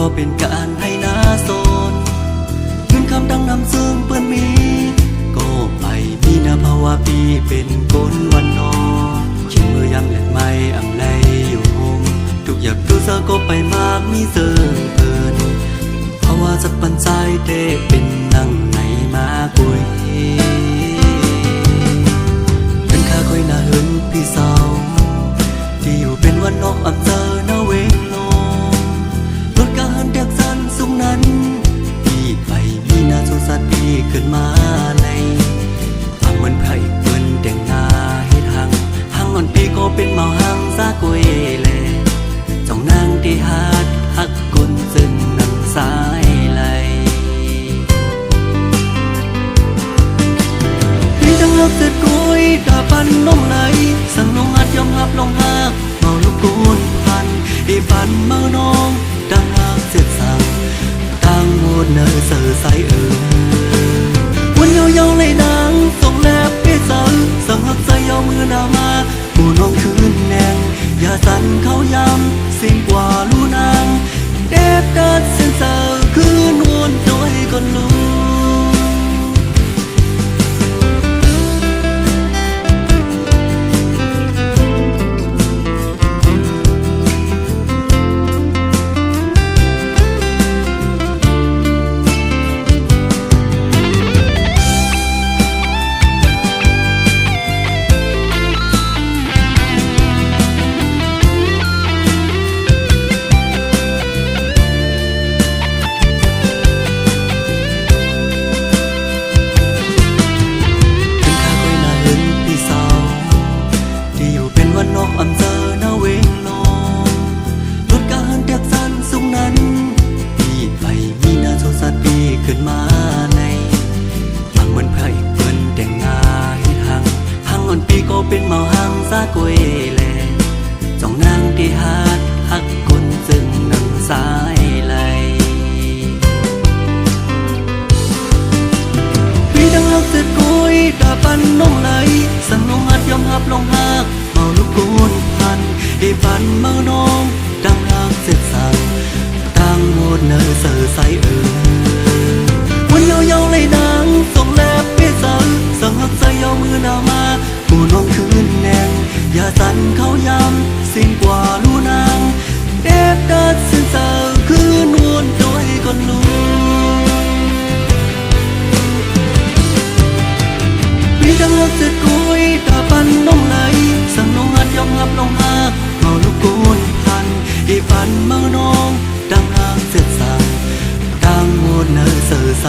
ก็เป็นการให้นาโซนเงินคำดังนำซึ่งเปิ้นมีก็ไปมีนาภาวะปีเป็นก้นวันนอชิมมือยำแหลกไม้อ่ำไลอยู่หงทุกอย่างดูเซอก็ไปมากมีเซิงเพิ่นภาวะสักปันใจเตเป็นนั่งไหนมาคุยเป็นข้าค่อยน่าเหินพี่สาวที่อยู่เป็นวันนอกอ่ำเจอหน้าเวงลงรถกะเหินเด็กสันสูงนั้นพี่ไปมีนาโซสัตว์พี่ขึ้นมาในพังเหมือนไผ่เปิ้นแต่งหน้าให้ทางอ่อนปีก็เป็นเมาหังซากวยแลจ้องนางที่หาดหักกุนซึ่งนังสายไหลพี่จังเลิกเสร็จกุยตาปันน้องไหลสั่งน้องหัดยอมรับลงหักเมาลูกกูนพันอีปันเมาน้องดังหักเสร็จสั่งตั้งหมดเนอเสือใสวันเยาๆเลยนางส่งแลบเปี้ยสั่งหักใจเอามือหน้ามาหมู่น้องคืนแนงอย่าสั่นเขายำสิ่งกว่าลูนางเด็ดดัดเส้นเสือคืนวนโดยคนรู้นอกอ่ำเจอหน้าเวงลงรถกะเหินเด็กสันสูงนั้นพี่ไปมีนาโซสัตว์พี่ขึ้นมาในฟังเหมือนไผ่เปิ้นแต่งหน้าให้ทางอ่อนปีก็เป็นเมาหังซากวยแลจ้องนางที่หาดหักกุนซึ่งนังสายไหลพี่ดังเลิกเสร็จกุยตาปันน้องไหลสั่งน้องหัดยอมรับลงหักเมาลูกกูนพันอีปันเมาน้องดังหักเสร็จสั่งตั้งหมดเนอเสือใสวันเยาๆเลยนางส่งแลบเปี้ยสั่งหักใจเอามือหน้ามาหมู่น้องคืนแนงอย่าสั่นเขายำสิ่งกว่าลูนางเด็ดดัดเส้นเสือคืนวนโดยคนรู้พี่ดังเลิกเสร็จกุยตาปันน้องไหลสั่งน้องหัดยอมรับลงหักเมาลูกกูนพันอีปันเมาน้องดังหักเสร็จสั่งตั้งหมดเนอเสือใส